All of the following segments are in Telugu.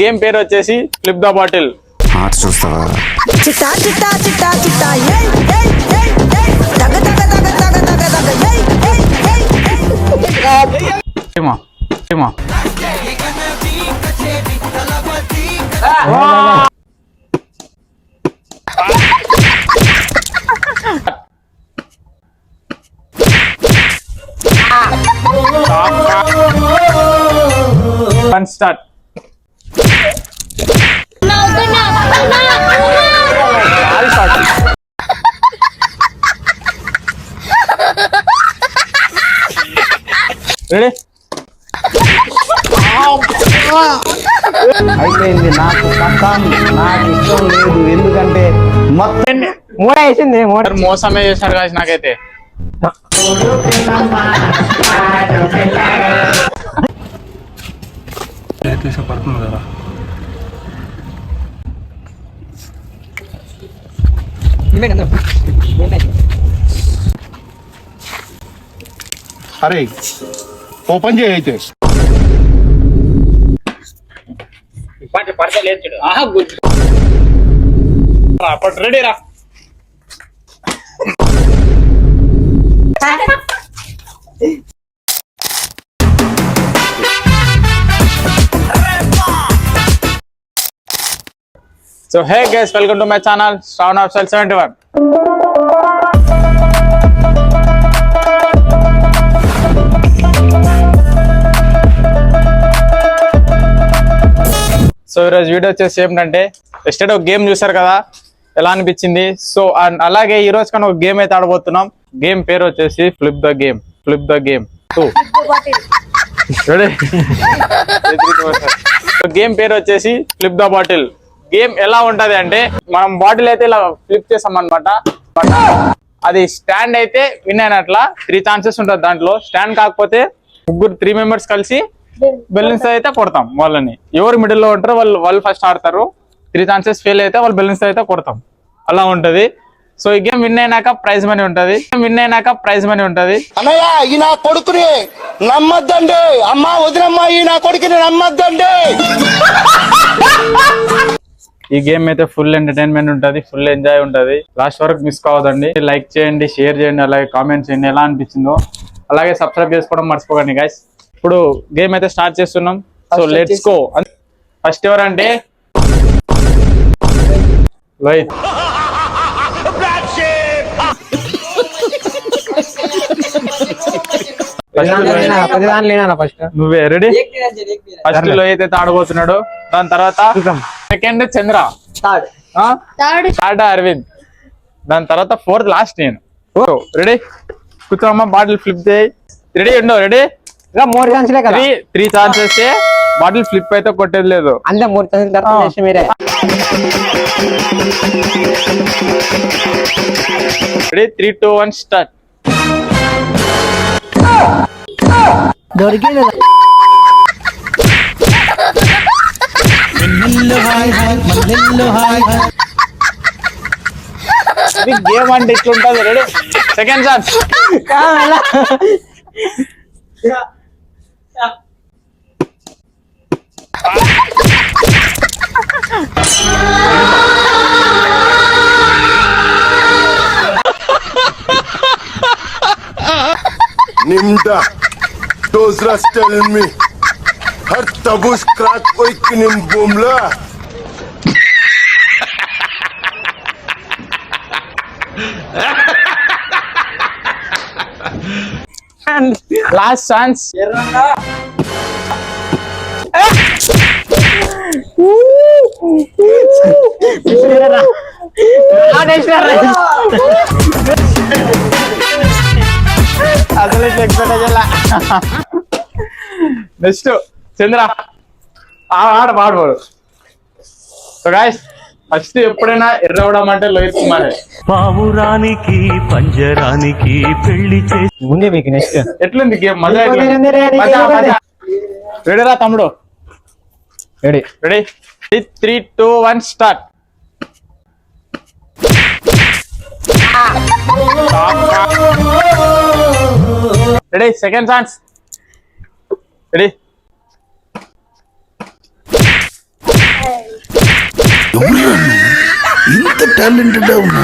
గేమ్ పేరు వచ్చేసి ఫ్లిప్ ద బాటిల్. ఆట చూస్తావా? చిట్టా చిట్టా చిట్టా చిట్టా ఏయ్ ఏయ్ ఏయ్ ఏయ్ దగ దగ దగ దగ దగ దగ ఏయ్ ఏయ్ ఏయ్ ఏమా ఏమా వన్ స్టార్ట్. రెడీ? అయిపోయింది. నాకు కథం నాకు ఇష్టం లేదు, ఎందుకంటే మొత్తం మూడ వేసింది. మోసమే చేశారు కాదు నాకైతే. పడుతుంది కదా. అరే ఓపెన్ చేయి అయితే. రెడీ రా. So hey guys, welcome to my channel Shravan Official 71. So ఈరోజు వీడియో వచ్చేసి ఏంటంటే ఎస్టర్డే ఒక గేమ్ చూసారు కదా, ఎలా అనిపించింది. సో అలాగే ఈ రోజు కానీ ఒక గేమ్ అయితే ఆడబోతున్నాం. గేమ్ పేరు వచ్చేసి ఫ్లిప్ ద గేమ్ 2. గేమ్ పేరు వచ్చేసి ఫ్లిప్ ద బాటిల్. గేమ్ ఎలా ఉంటది అంటే, మనం బాటిల్ అయితే ఇలా ఫ్లిప్ చేసాం అనమాట. అది స్టాండ్ అయితే విన్ అయినట్లా 3 ఛాన్సెస్ ఉంటుంది దాంట్లో. స్టాండ్ కాకపోతే 3 మెంబర్స్ కలిసి బెలూన్స్ అయితే కొడతాం వాళ్ళని. ఎవరు మిడిల్ లో ఉంటారో వాళ్ళు ఫస్ట్ ఆడతారు. 3 ఛాన్సెస్ ఫెయిల్ అయితే వాళ్ళు బెలూన్స్ అయితే కొడతాం. అలా ఉంటది. సో ఈ గేమ్ విన్ అయినాక ప్రైజ్ మనీ ఉంటది. అన్నయ్య ఈ నా కొడుకుని నమ్మద్దండి, అమ్మా వదినమ్మా ఈ నా కొడుకుని నమ్మద్దండి. ఈ గేమ్ అయితే ఫుల్ ఎంటర్టైన్మెంట్ ఉంటది, ఫుల్ ఎంజాయ్ ఉంటది. లాస్ట్ వరకు మిస్ కావద్దండి. లైక్ చేయండి, షేర్ చేయండి, అలాగే కామెంట్ చేయండి ఎలా అనిపించిందో. అలాగే సబ్స్క్రైబ్ చేసుకోవడం మర్చిపోకండి గైస్. ఇప్పుడు గేమ్ అయితే స్టార్ట్ చేస్తున్నాం. So let's go. ఫస్ట్ ఎవరంటే లోహిత్. నువ్వే రెడీ? ఫస్ట్ లోహిత్ అయితే ఆడబోతున్నాడు. దాని తర్వాత సెకండ్ చంద్ర, థర్డ్ అరవింద్, దాని తర్వాత 4th లాస్ట్ నేను. రెడీ? కూర్చోమ్మా, బాటిల్ ఫ్లిప్ చేయి. రెడీ ఉండో? రెడీ? 3 ఛాన్సెస్. బాటిల్ ఫ్లిప్ అయితే కొట్టేది లేదు. అంతే 3 ఛాన్సెస్ మీరే. రెడీ? 3, 2, 1 స్టార్ట్. దొరికింది. గేమ్ అంటే ఇట్లుంటది. Ready? Second chance. Nimda, those rats tell me, her tabush crack oikin in boomla. Last chance. అసలు నెక్స్ట్ చంద్ర పాడు. సో గైస్, ఫస్ట్ ఎప్పుడైనా ఎర్రవడం అంటే లోహిత్ కుమార్. పావురానికి పంజరానికి పెళ్లి చేసి ముందే మీకు నెక్స్ట్ ఎట్లుంది గేమ్? మజా. రెడీరా తమ్ముడు? Ready? 3, 2, 1 start. Ready? Second chance. Ready? ఇంత టాలెంటెడ్ ఉన్నా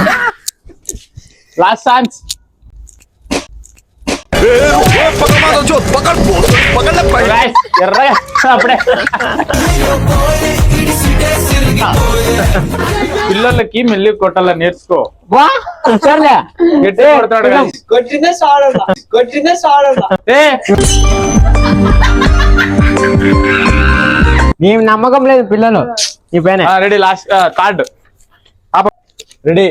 లాస్ట్ ఛాన్స్. ఎర్రగా అప్పుడే పిల్లలకి మెల్లి కొట్టాల నేర్చుకో. వా సర్లే గట్టి కొడతాడు guys. ఏ, నీ నమ్మకం లేదు పిల్లలు ఈ పైన. Ready last card ready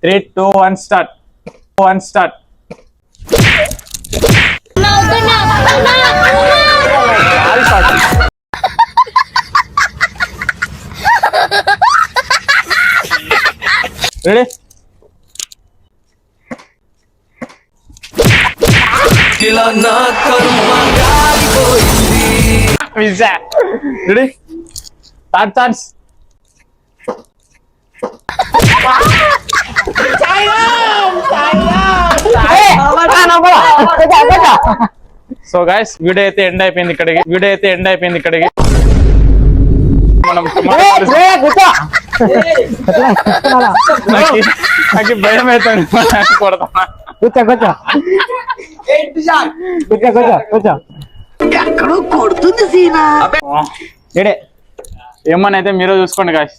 3 2 1 start. 1 start. Ready ready third chance. So guys video అయితే ఎండ్ అయిపోయింది ఇక్కడికి. మనం నాకు భయం అవుతుంది కొడతా. కూర్చో రెడీ ఏమని అయితే మీరే చూసుకోండి గాయస్.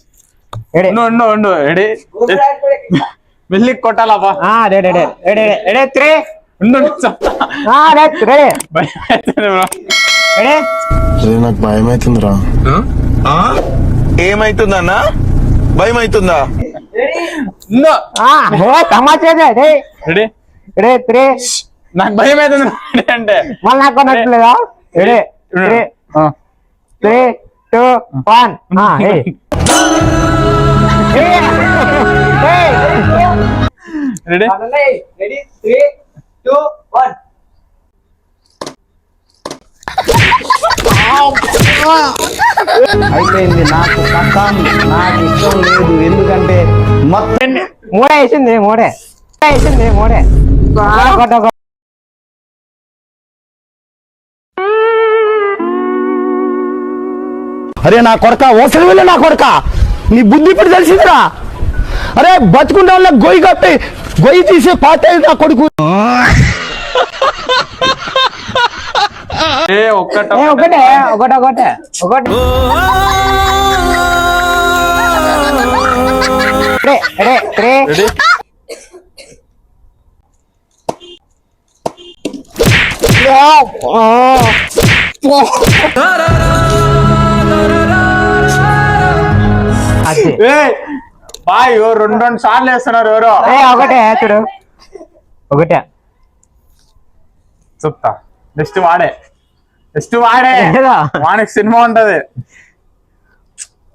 రెడీ ఉండు రెడీ వెళ్ళి కొట్టాలబ్బా. రెడీ 3 ఉండు చెప్తా. రెడీ భయం అవుతుంది bro. రెడీ నాకు భయం అవుతుందిరా. ఏమైతుందన్నా? భయం అవుతుందా? ఉండు. తమాచేదే రెడీ రెడీ 3 నాకు భయం అవుతుంది అంటే మళ్ళీ నాకు నచ్చలేదా? రెడీ 3 2 1 రెడీ అయిపోయింది. నాకు కష్టం, నాకు ఇష్టం లేదు. ఎందుకంటే మొత్తం మూడే వేసింది. అరే నా కొడక ఓసలి వెళ్ళి నా కొడక నీ బుద్ధి ఇప్పుడు తెలిసిందిరా. అరే బతుకున్న వాళ్ళ గొయ్యి కప్పి గొయ్యి తీసే పాత నా కొడుకు. ఒకటే రెడీ బాయ్ 2 సార్లు వేస్తున్నారు ఎవరో. ఒకటే చూడు ఒకటే చెప్తా. నెక్స్ట్ వాడే వానికి సినిమా ఉంటది.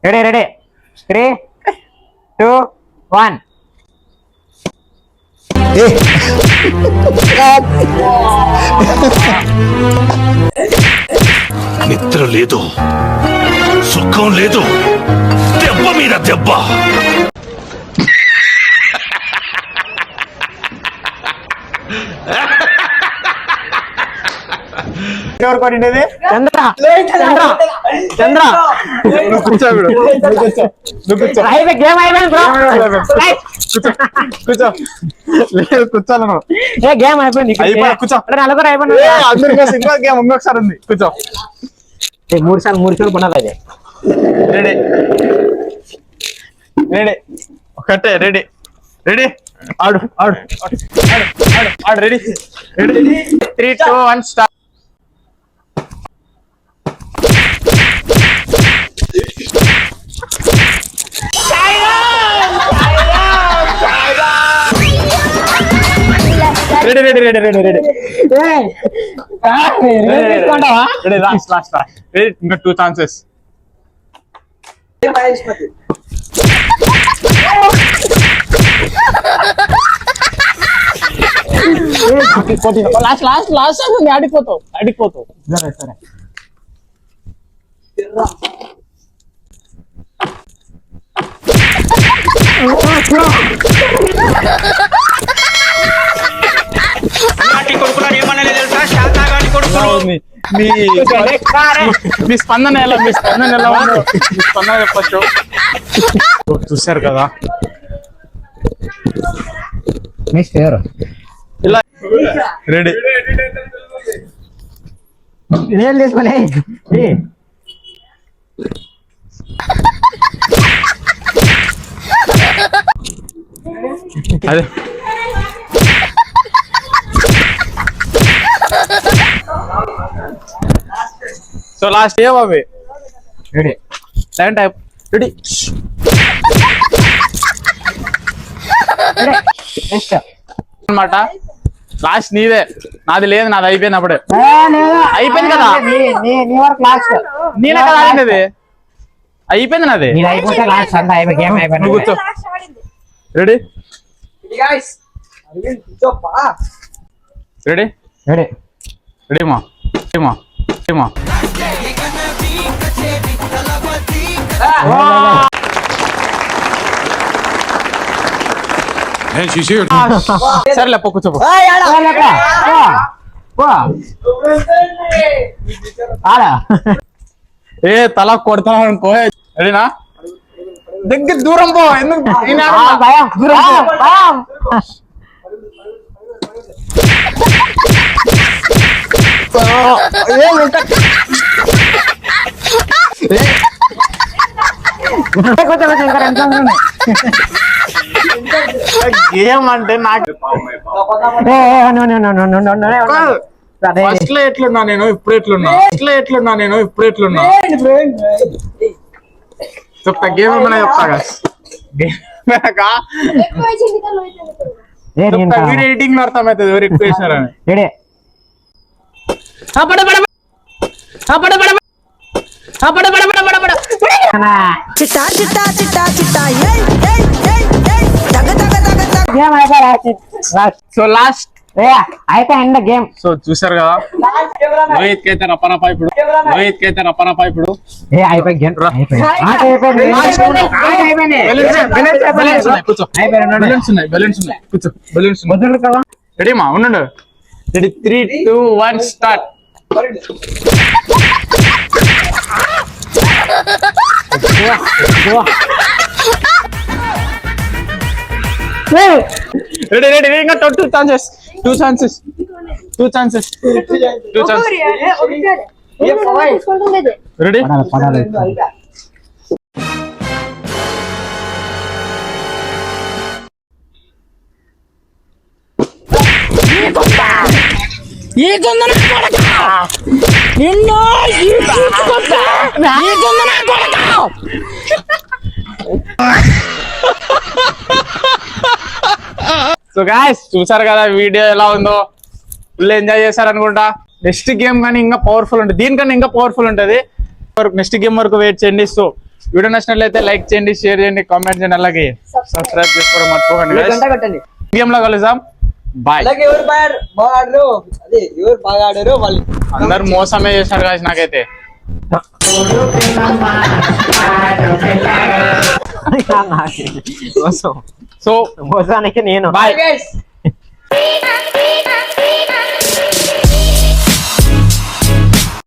రెడీ 3 2 1 నిద్ర లేదు, సుఖం లేదు, దెబ్బ మీద దెబ్బ. ఎవరు కొట్టిండేది? చంద్ర నువ్వు కూర్చో వీడు. గేమ్ అయిపోయింది బ్రో. కూర్చో లేదు కూర్చోాలి నువ్వు. గేమ్ అయిపోయింది. కూర్చో. నలుగురు అయిపోయింది. అందరికీ సినిమా గేమ్ ఇంకొకసారి ఉంది. కూర్చో. 3 సార్లు కొనాలి. అదే రెడీ ఒకటే రెడీ ఆడు రెడీ 3 2 1 స్టార్ట్. ఇంకా 2 ఛాన్సెస్. లాస్ట్ ఆడిపోతావు. సరే మీ స్పందన ఎలా ఉందో మీ స్పందన చెప్పచ్చు. చూసారు కదా నెక్స్ట్ ఎవరు ఇలా రెడీ నేను తీసుకుని అదే సో లాస్ట్ ఏ Bobby ready line type ready next అన్నమాట లాస్ట్ నీదే నాది లేదు నాది అయిపోయింది అప్పుడే అయిపోయింది కదా నీ వరకు లాస్ట్ నేనే కదా ఆడినది అయిపోయింది నాది నీది అయిపోతే లాస్ట్ అంతా అయిపోయి గేమ్ నువ్వు అయిపోయింది కూర్చో రెడీ రెడీ రెడీ రెడీ మా మా మా సరేలే పో కూర్చో ఆడా ఏ తల కొడతాను అనుకో రెడీనా దగ్గర దూరం పో ఎందుకు నేను ఆడను. భయం భయం గేమ్ అంటే నాకు ఫస్ట్ లో ఎట్లున్నా నేను ఇప్పుడు ఎట్లున్నా ఇప్పుడు ఎట్లున్నా చెప్తా గేమ్ ఏమైనా చెప్తా చెప్తా వీడియో ఎడిటింగ్ అర్థమవుతుంది ఎవరు ఎక్కువ వేసినారని చిట్టా చిట్టా చిట్టా చిట్టా ఏయ్ ఏయ్ ఏయ్ ఏయ్ దగ దగ దగ దగ సో లాస్ట్ అయిపోయింది గేమ్ సో చూసారు కదా రోహిత్ కి అయితే రపరపా ఇప్పుడు ఏ అయిపోయి గేమ్ రెడీ మా ఉండు రెడీ 3, 2, 1 స్టార్ట్ రెడీ రెడీ ఇంకా two chances ready so guys చూసారు కదా వీడియో ఎలా ఉందో ఫుల్ ఎంజాయ్ చేశారు అనుకుంటా నెక్స్ట్ గేమ్ కానీ ఇంకా పవర్ఫుల్ ఉంటుంది దీనికన్నా ఇంకా పవర్ఫుల్ ఉంటుంది నెక్స్ట్ గేమ్ వరకు వెయిట్ చేయండి సో వీడియో నచ్చినట్లయితే లైక్ చేయండి షేర్ చేయండి కామెంట్ చేయండి అలాగే సబ్స్క్రైబ్ చేసుకోవడం మర్చిపోకండి గేమ్ లో కలుద్దాం బాయ్ ఎవరు బాగా ఆడారు అదే ఎవరు బాగా ఆడారు వాళ్ళు అందరు మోసమే చేశారు గాయ్స్ నాకైతే సో సో మోసానికి నేను బాయ్ guys